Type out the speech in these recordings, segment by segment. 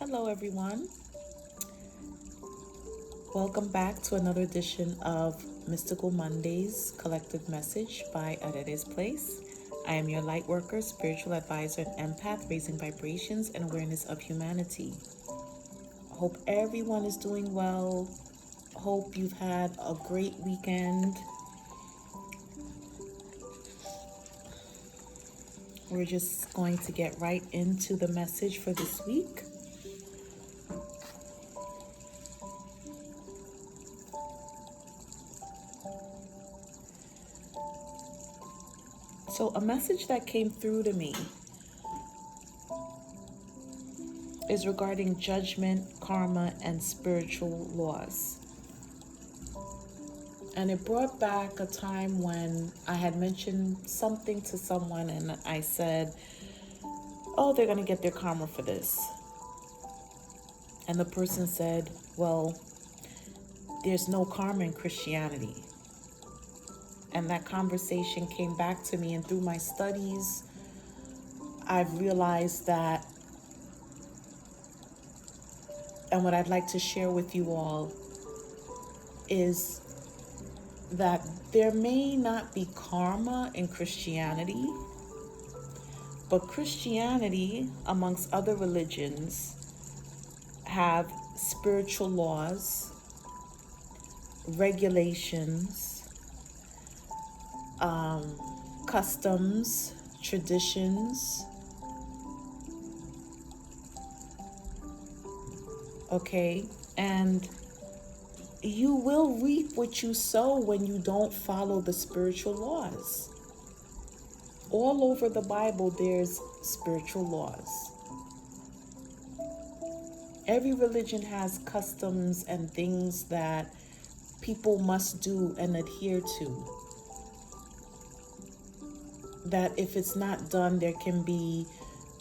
Hello, everyone. Welcome back to another edition of Mystical Mondays Collective Message by Arere's Place. I am your light worker, spiritual advisor, and empath, raising vibrations and awareness of humanity. Hope everyone is doing well. Hope you've had a great weekend. We're just going to get right into the message for this week. So, a message that came through to me is regarding judgment, karma, and spiritual laws. And it brought back a time when I had mentioned something to someone and I said, oh, they're going to get their karma for this. And the person said, well, there's no karma in Christianity. And that conversation came back to me, and through my studies, I've realized that, and what I'd like to share with you all is that there may not be karma in Christianity, but Christianity, amongst other religions, have spiritual laws, regulations, customs, traditions. Okay, and you will reap what you sow when you don't follow the spiritual laws. All over the Bible, there's spiritual laws. Every religion has customs and things that people must do and adhere to. That if it's not done, there can be,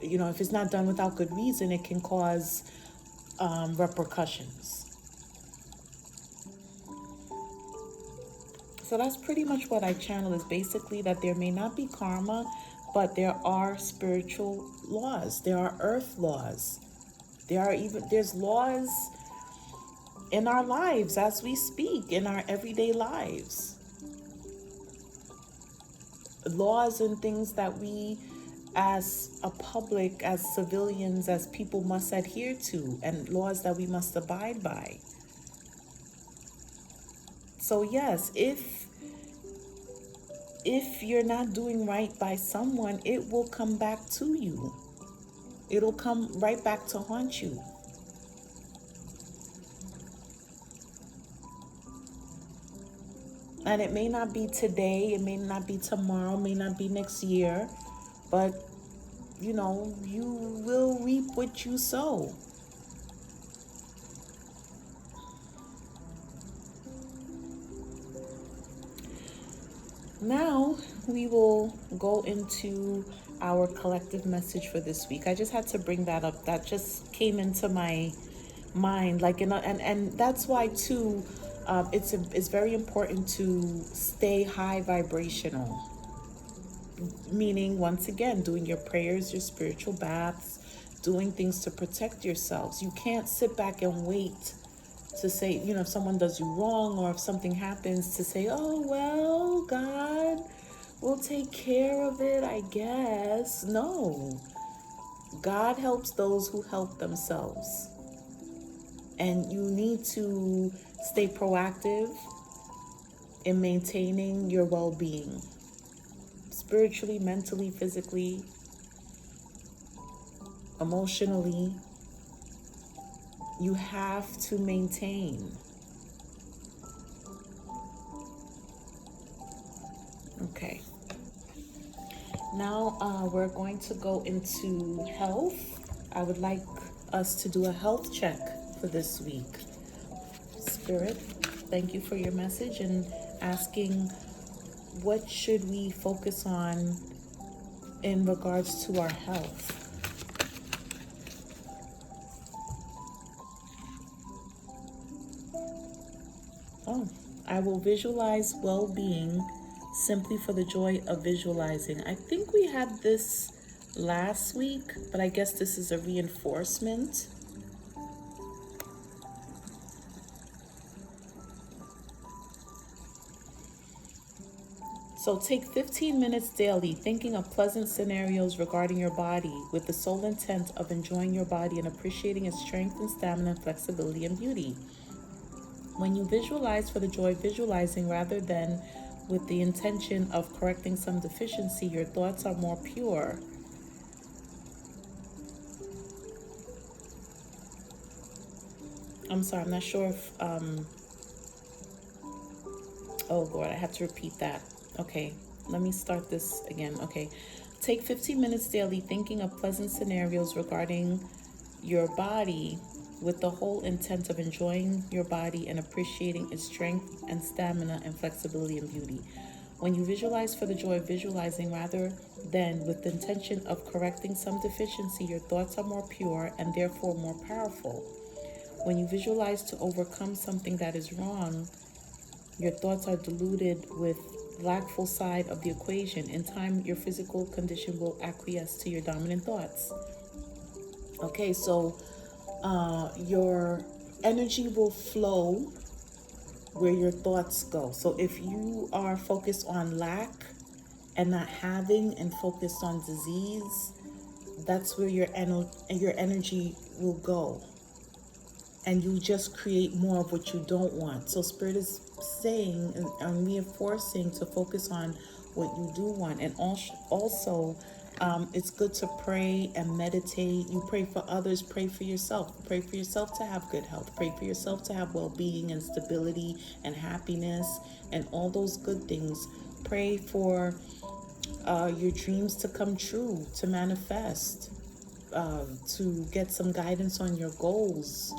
if it's not done without good reason, it can cause repercussions. So that's pretty much what I channel, is basically that there may not be karma, but there are spiritual laws. There are earth laws. There's laws in our lives as we speak, in our everyday lives. Laws and things that we as a public, as civilians, as people must adhere to, and laws that we must abide by. So yes, if you're not doing right by someone, it will come back to you. It'll come right back to haunt you. And it may not be today, it may not be tomorrow, it may not be next year, but you will reap what you sow. Now we will go into our collective message for this week. I just had to bring that up. That just came into my mind, and that's why too. It's very important to stay high vibrational. Meaning, once again, doing your prayers, your spiritual baths, doing things to protect yourselves. You can't sit back and wait to say, if someone does you wrong or if something happens, to say, oh, well, God will take care of it, I guess. No. God helps those who help themselves. And you need to stay proactive in maintaining your well-being. Spiritually, mentally, physically, emotionally. You have to maintain. Okay. Now we're going to go into health. I would like us to do a health check for this week. Spirit, thank you for your message and asking, what should we focus on in regards to our health? Oh, I will visualize well-being simply for the joy of visualizing. I think we had this last week, but I guess this is a reinforcement. So take 15 minutes daily thinking of pleasant scenarios regarding your body with the sole intent of enjoying your body and appreciating its strength and stamina, flexibility and beauty. When you visualize for the joy of visualizing rather than with the intention of correcting some deficiency, your thoughts are more pure. I'm sorry, I'm not sure if, oh Lord, I have to repeat that. Okay, let me start this again. Okay, take 15 minutes daily thinking of pleasant scenarios regarding your body with the whole intent of enjoying your body and appreciating its strength and stamina and flexibility and beauty. When you visualize for the joy of visualizing rather than with the intention of correcting some deficiency, your thoughts are more pure and therefore more powerful. When you visualize to overcome something that is wrong, your thoughts are diluted with lackful side of the equation. In time, your physical condition will acquiesce to your dominant thoughts. Okay, so your energy will flow where your thoughts go. So if you are focused on lack and not having and focused on disease, that's where your energy will go. And you just create more of what you don't want. So Spirit is saying and reinforcing to focus on what you do want. And also, it's good to pray and meditate. You pray for others, pray for yourself. Pray for yourself to have good health. Pray for yourself to have well-being and stability and happiness and all those good things. Pray for your dreams to come true, to manifest, to get some guidance on your goals.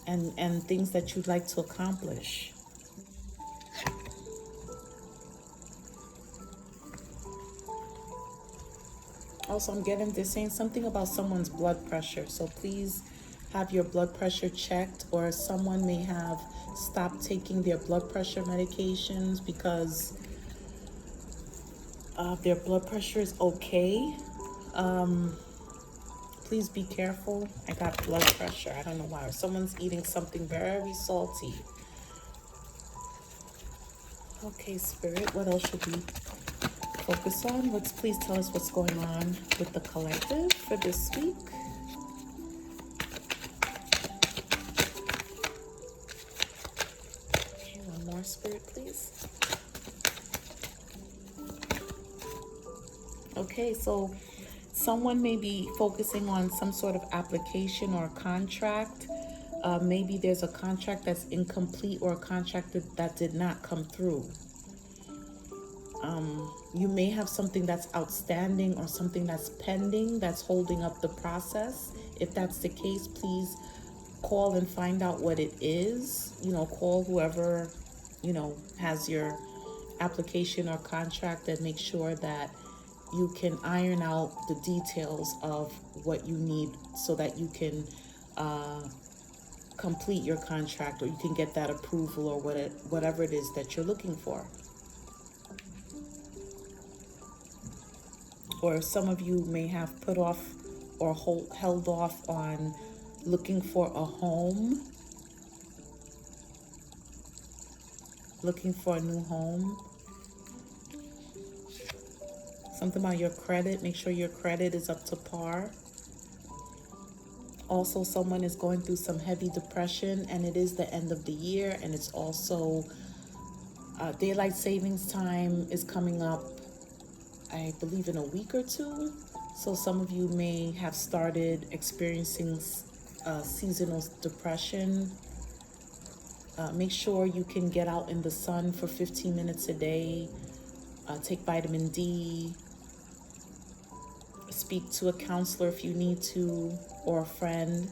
And things that you'd like to accomplish. Also, they're saying something about someone's blood pressure. So please have your blood pressure checked, or someone may have stopped taking their blood pressure medications because their blood pressure is okay. Please be careful. I got blood pressure. I don't know why. Someone's eating something very salty. Okay, Spirit, what else should we focus on? Please tell us what's going on with the collective for this week. Okay, one more, Spirit, please. Okay, so someone may be focusing on some sort of application or contract. Maybe there's a contract that's incomplete or a contract that did not come through. You may have something that's outstanding or something that's pending that's holding up the process. If that's the case, please call and find out what it is. Call whoever, has your application or contract and make sure that you can iron out the details of what you need so that you can complete your contract, or you can get that approval, or whatever it is that you're looking for. Or some of you may have put off or held off on looking for a home, looking for a new home. Something about your credit. Make sure your credit is up to par. Also, someone is going through some heavy depression, and it is the end of the year, and it's also daylight savings time is coming up, I believe, in a week or two. So some of you may have started experiencing seasonal depression. Make sure you can get out in the sun for 15 minutes a day. Take vitamin D. Speak to a counselor if you need to, or a friend.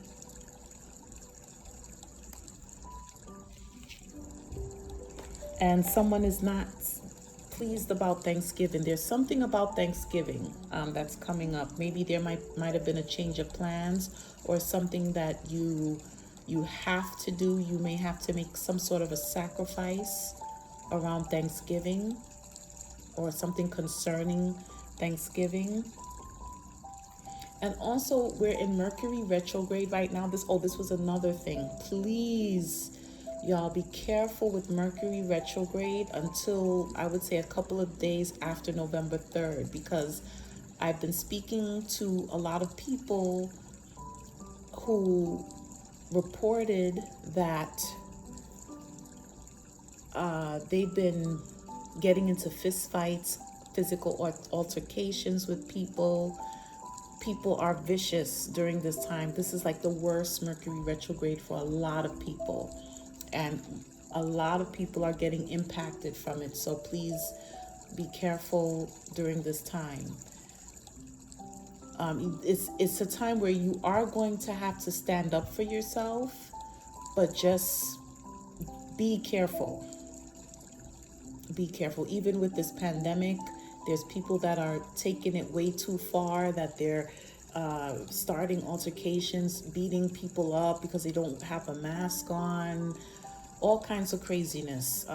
And someone is not pleased about Thanksgiving. There's something about Thanksgiving that's coming up. Maybe there might have been a change of plans, or something that you have to do. You may have to make some sort of a sacrifice around Thanksgiving, or something concerning Thanksgiving. And also, we're in Mercury Retrograde right now. This was another thing. Please Y'all be careful with Mercury retrograde until I would say a couple of days after November 3rd, because I've been speaking to a lot of people who reported that they've been getting into fist fights, physical altercations with people. People are vicious during this time. This is like the worst Mercury retrograde for a lot of people. And a lot of people are getting impacted from it. So please be careful during this time. It's a time where you are going to have to stand up for yourself, but just be careful. Be careful. Even with this pandemic, there's people that are taking it way too far, that they're starting altercations, beating people up because they don't have a mask on, all kinds of craziness.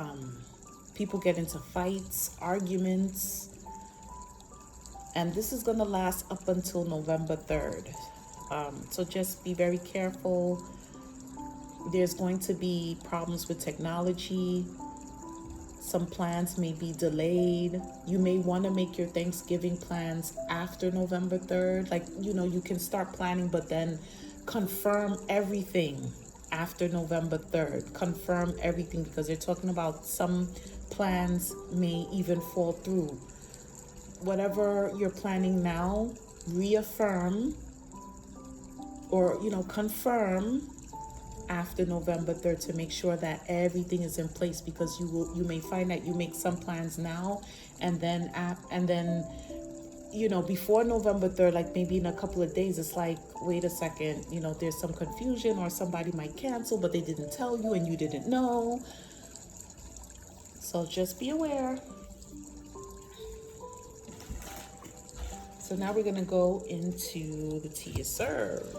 People get into fights, arguments, and this is going to last up until November 3rd. So just be very careful. There's going to be problems with technology. Some plans may be delayed. You may want to make your Thanksgiving plans after November 3rd. Like, you can start planning, but then confirm everything after November 3rd. Confirm everything, because they're talking about some plans may even fall through. Whatever you're planning now, reaffirm or, confirm after November 3rd to make sure that everything is in place, because you may find that you make some plans now and then before November 3rd, like maybe in a couple of days, it's like, wait a second, there's some confusion, or somebody might cancel but they didn't tell you and you didn't know. So just be aware. So now we're gonna go into the tea is served.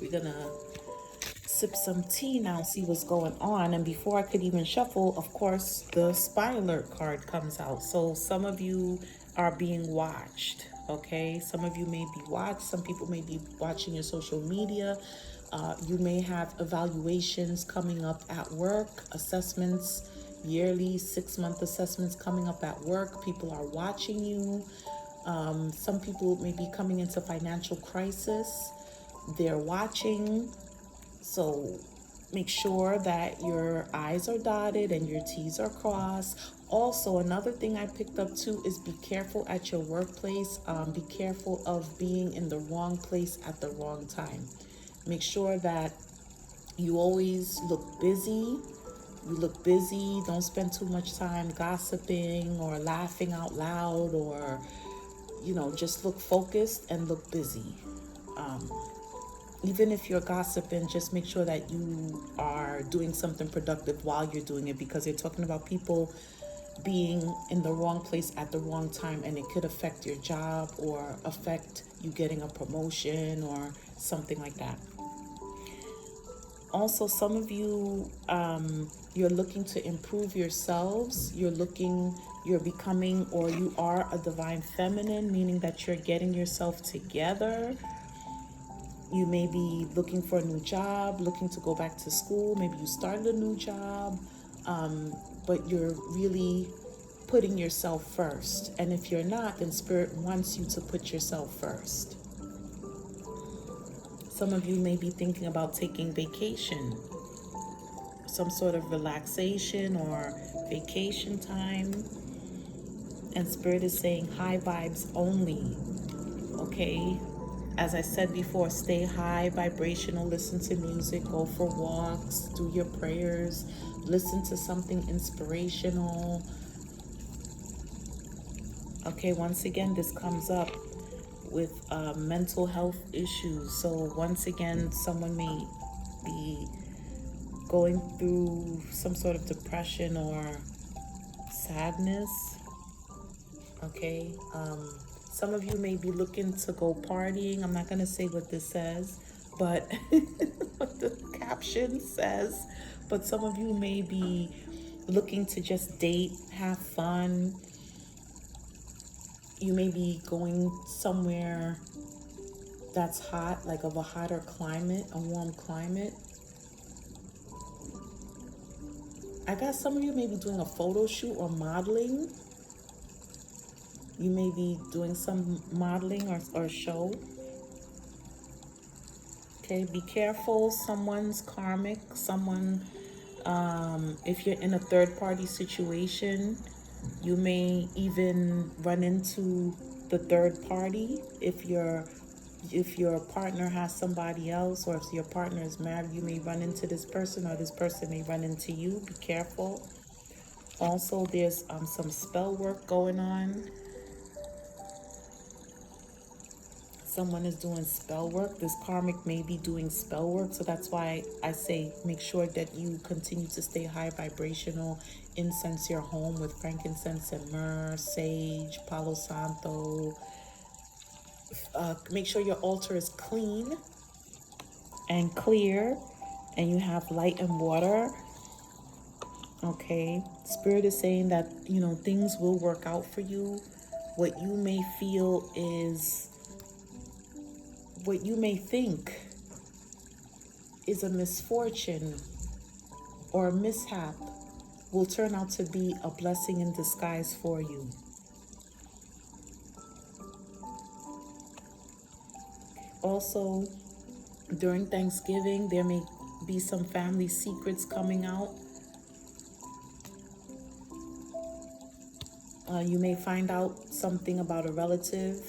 We're gonna sip some tea now, see what's going on. And before I could even shuffle, of course, the spy alert card comes out. So some of you are being watched, okay? Some of you may be watched. Some people may be watching your social media. You may have evaluations coming up at work, assessments, yearly 6-month assessments coming up at work. People are watching you. Some people may be coming into financial crisis. They're watching. So make sure that your I's are dotted and your T's are crossed. Also, another thing I picked up too is be careful at your workplace. Be careful of being in the wrong place at the wrong time. Make sure that you always look busy. You look busy. Don't spend too much time gossiping or laughing out loud, or, just look focused and look busy. Even if you're gossiping, just make sure that you are doing something productive while you're doing it, because they're talking about people being in the wrong place at the wrong time, and it could affect your job or affect you getting a promotion or something like that. Also, some of you, you're looking to improve yourselves. You're becoming, or you are a divine feminine, meaning that you're getting yourself together. You may be looking for a new job, looking to go back to school. Maybe you started a new job, but you're really putting yourself first. And if you're not, then Spirit wants you to put yourself first. Some of you may be thinking about taking vacation, some sort of relaxation or vacation time. And Spirit is saying high vibes only, okay? As I said before, stay high vibrational, listen to music, go for walks, do your prayers, listen to something inspirational. Okay, once again, this comes up with mental health issues. So once again, someone may be going through some sort of depression or sadness. Okay, some of you may be looking to go partying. I'm not going to say what this says, but what the caption says. But some of you may be looking to just date, have fun. You may be going somewhere that's hot, like of a hotter climate, a warm climate. I got some of you may be doing a photo shoot or modeling. You may be doing some modeling or show. Okay, be careful. Someone's karmic. If you're in a third party situation, you may even run into the third party. If your partner has somebody else, or if your partner is married, you may run into this person, or this person may run into you. Be careful. Also, there's some spell work going on. Someone is doing spell work. This karmic may be doing spell work. So that's why I say make sure that you continue to stay high vibrational. Incense your home with frankincense and myrrh, sage, palo santo. Make sure your altar is clean and clear, and you have light and water. Okay, Spirit is saying that things will work out for you. What you may feel is, what you may think is a misfortune or a mishap, will turn out to be a blessing in disguise for you. Also, during Thanksgiving, there may be some family secrets coming out. You may find out something about a relative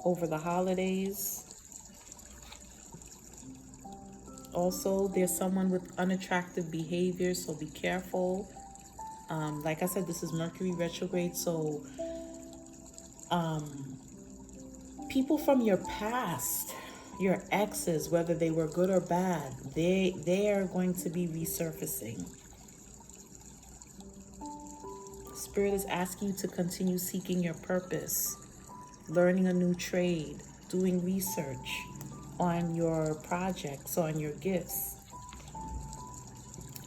over the holidays. Also, there's someone with unattractive behavior, so be careful. Like I said, this is Mercury retrograde, so people from your past, your exes, whether they were good or bad, they are going to be resurfacing. Spirit is asking you to continue seeking your purpose, learning a new trade, doing research on your projects, on your gifts.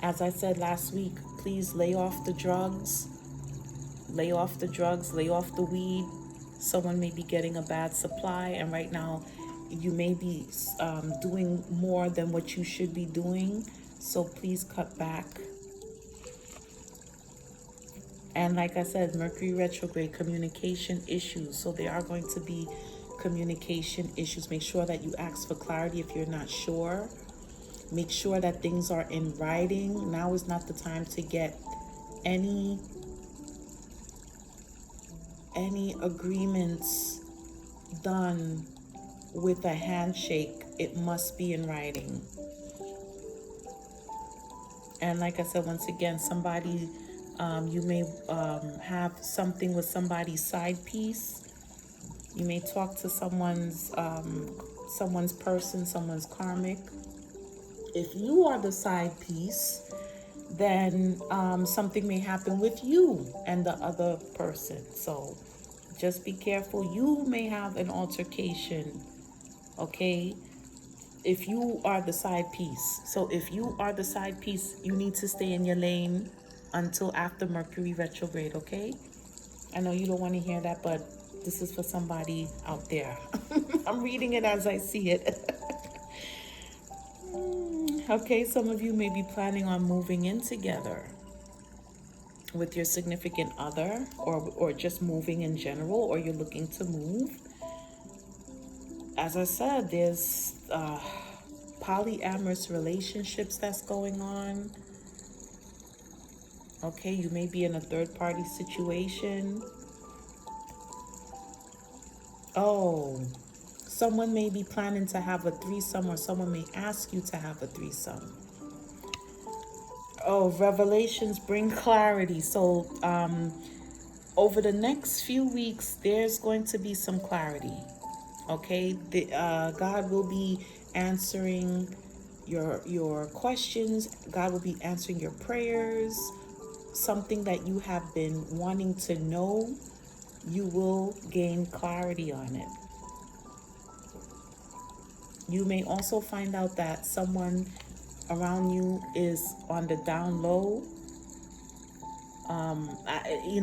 As I said last week, please lay off the drugs, lay off the weed. Someone may be getting a bad supply, and right now you may be doing more than what you should be doing, so please cut back. And like I said, Mercury retrograde, communication issues. So there are going to be communication issues. Make sure that you ask for clarity if you're not sure. Make sure that things are in writing. Now is not the time to get any agreements done with a handshake. It must be in writing. And like I said, once again, somebody, you may have something with somebody's side piece. You may talk to someone's person, someone's karmic. If you are the side piece, then something may happen with you and the other person. So just be careful. You may have an altercation, okay? If you are the side piece. So if you are the side piece, you need to stay in your lane until after Mercury retrograde, okay? I know you don't want to hear that, but this is for somebody out there. I'm reading it as I see it. Okay, some of you may be planning on moving in together with your significant other, or just moving in general, or you're looking to move. As I said, there's polyamorous relationships that's going on. Okay, you may be in a third party situation. Oh, someone may be planning to have a threesome, or someone may ask you to have a threesome. Oh, revelations bring clarity. So over the next few weeks, there's going to be some clarity. Okay, God will be answering your questions. God will be answering your prayers. Something that you have been wanting to know, you will gain clarity on it. You may also find out that someone around you is on the down low.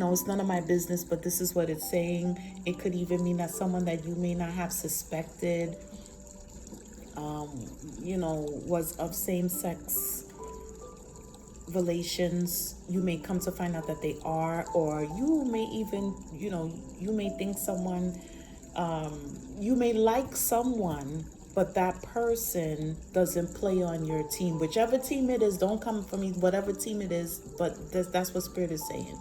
It's none of my business, but this is what it's saying. It could even mean that someone that you may not have suspected, was of same sex relations, you may come to find out that they are, or you may even, you may think someone, you may like someone, but that person doesn't play on your team. Whichever team it is, don't come for me, whatever team it is, but that's what Spirit is saying.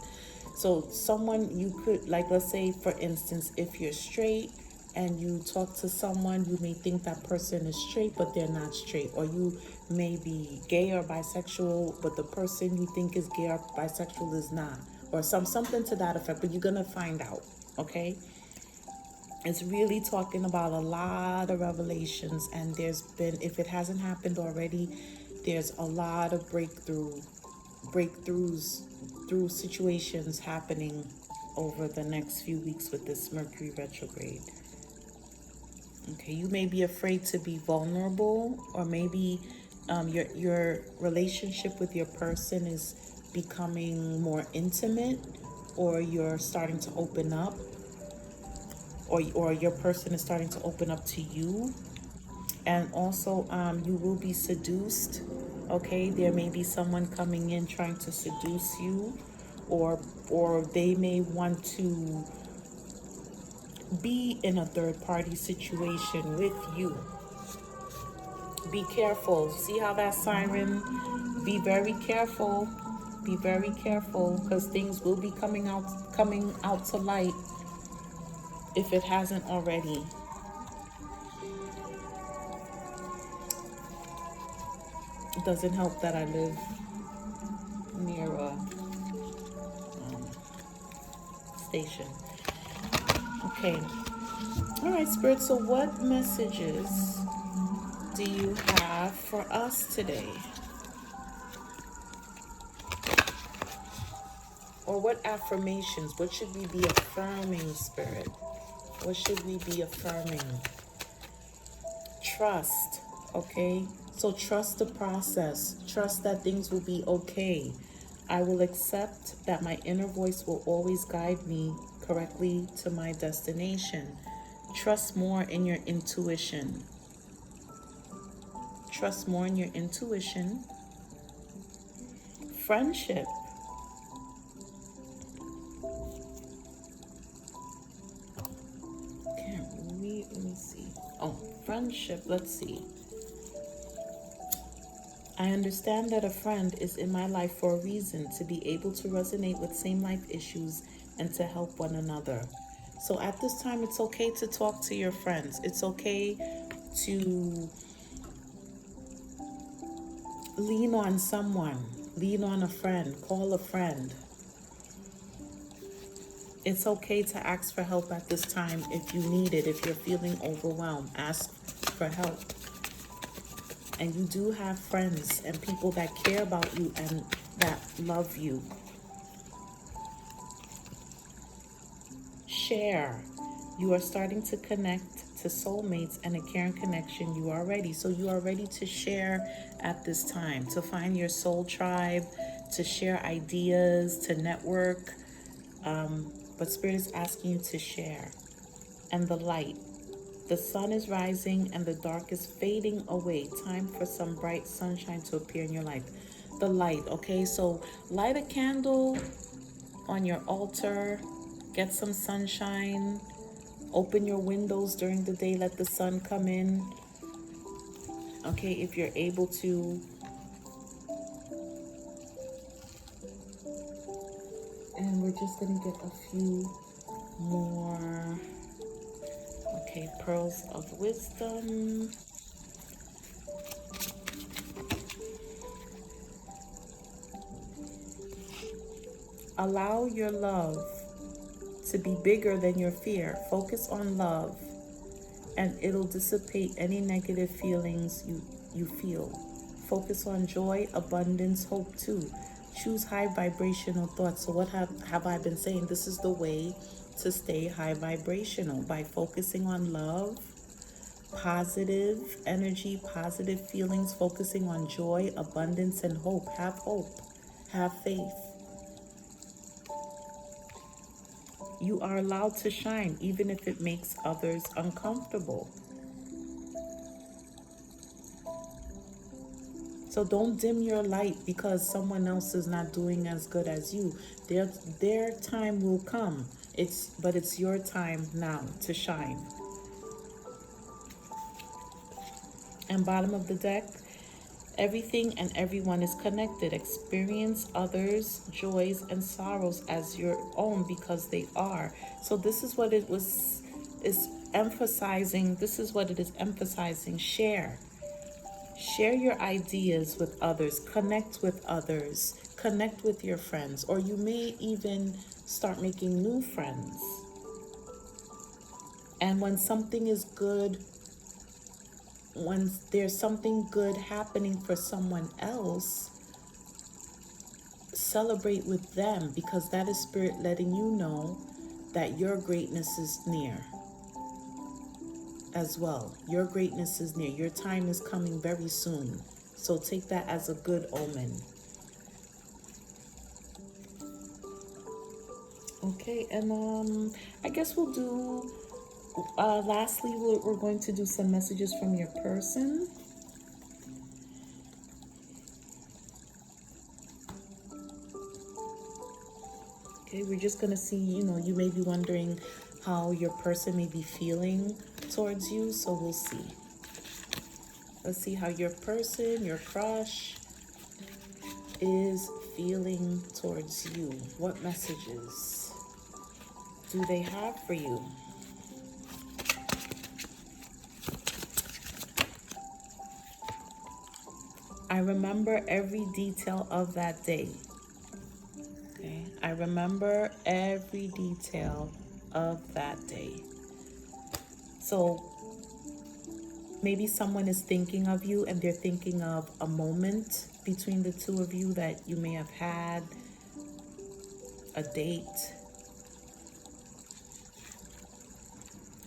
So someone you could, like, let's say for instance, if you're straight and you talk to someone, you may think that person is straight, but they're not straight. Or you may be gay or bisexual, but the person you think is gay or bisexual is not. Or something to that effect, but you're gonna find out, okay? It's really talking about a lot of revelations, and there's been, if it hasn't happened already, there's a lot of breakthroughs through situations happening over the next few weeks with this Mercury retrograde. Okay, you may be afraid to be vulnerable, or maybe your relationship with your person is becoming more intimate, or you're starting to open up, or your person is starting to open up to you. And also, you will be seduced. Okay, there may be someone coming in trying to seduce you, or they may want to be in a third party situation with you. Be careful. See how that siren? Be very careful. Be very careful, because things will be coming out to light if it hasn't already. It doesn't help that I live near a station. Okay. All right, Spirit. So what messages do you have for us today? Or what affirmations? What should we be affirming, Spirit? What should we be affirming? Trust, okay? So trust the process. Trust that things will be okay. I will accept that my inner voice will always guide me correctly to my destination. Trust more in your intuition. Trust more in your intuition. Friendship. Can't read, let me see. Oh, friendship, let's see. I understand that a friend is in my life for a reason, to be able to resonate with same life issues and to help one another. So at this time, it's okay to talk to your friends. It's okay to lean on someone, lean on a friend, call a friend. It's okay to ask for help at this time if you need it. If you're feeling overwhelmed, ask for help. And you do have friends and people that care about you and that love you. Share. You are starting to connect to soulmates and a caring connection. You are ready. So you are ready to share at this time, to find your soul tribe, to share ideas, to network. But Spirit is asking you to share. And the light. The sun is rising and the dark is fading away. Time for some bright sunshine to appear in your life. The light, okay? So light a candle on your altar. Get some sunshine. Open your windows during the day. Let the sun come in. Okay, if you're able to. And we're just going to get a few more. Okay, pearls of wisdom. Allow your love to be bigger than your fear. Focus on love, and it'll dissipate any negative feelings you feel. Focus on joy, abundance, hope too. Choose high vibrational thoughts. So what have I been saying? This is the way to stay high vibrational, by focusing on love, positive energy, positive feelings, focusing on joy, abundance, and hope. Have hope. Have faith. You are allowed to shine, even if it makes others uncomfortable. So don't dim your light because someone else is not doing as good as you. Their time will come. But it's your time now to shine. And bottom of the deck, everything and everyone is connected. Experience others' joys and sorrows as your own because they are. So this is what it is emphasizing. This is what it is emphasizing. Share. Share your ideas with others. Connect with others. Connect with your friends. Or you may even start making new friends. And when something is good, when there's something good happening for someone else, celebrate with them, because that is spirit letting you know that your greatness is near as well. Your greatness is near. Your time is coming very soon. So take that as a good omen. Okay, and I guess we'll do, lastly, we're going to do some messages from your person. Okay, we're just going to see, you may be wondering how your person may be feeling towards you. So we'll see. Let's see how your person, your crush, is feeling towards you. What messages do they have for you? I remember every detail of that day. Okay, I remember every detail of that day. So maybe someone is thinking of you and they're thinking of a moment between the two of you that you may have had, a date.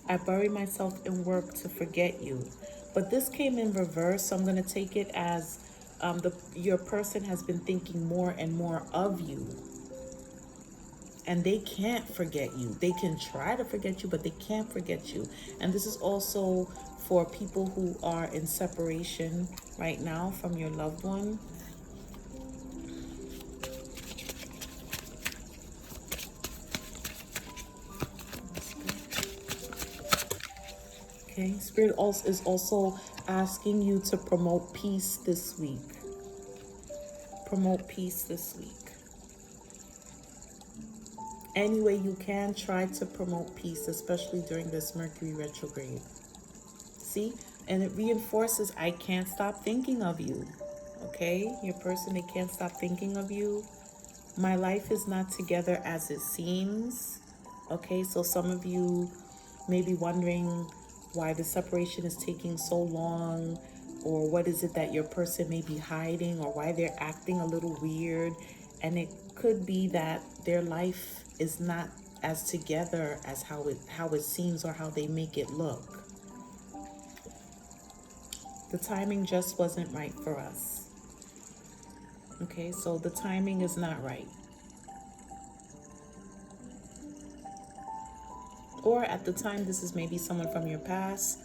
I bury myself in work to forget you. But this came in reverse, so I'm going to take it as your person has been thinking more and more of you. And they can't forget you. They can try to forget you, but they can't forget you. And this is also for people who are in separation right now from your loved one. Okay, Spirit also is also asking you to promote peace this week. Promote peace this week. Any way you can, try to promote peace, especially during this Mercury retrograde. See? And it reinforces, I can't stop thinking of you. Okay? Your person, they can't stop thinking of you. My life is not together as it seems. Okay? So some of you may be wondering why the separation is taking so long, or what is it that your person may be hiding, or why they're acting a little weird. And it could be that their life is not as together as how it seems, or how they make it look. The timing just wasn't right for us. Okay, so the timing is not right. Or at the time, this is maybe someone from your past,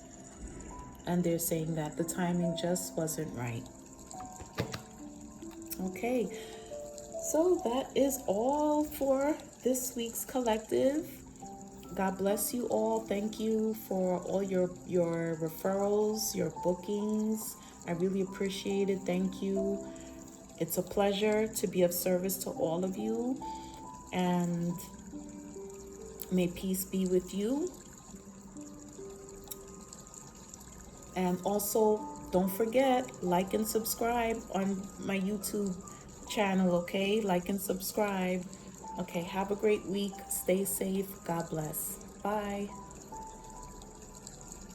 and they're saying that the timing just wasn't right. Okay, so that is all for this week's collective. God bless you all. Thank you for all your referrals, your bookings. I really appreciate it. Thank you. It's a pleasure to be of service to all of you. And may peace be with you. And also, don't forget, like and subscribe on my YouTube channel, okay? Like and subscribe. Okay, have a great week. Stay safe. God bless. Bye.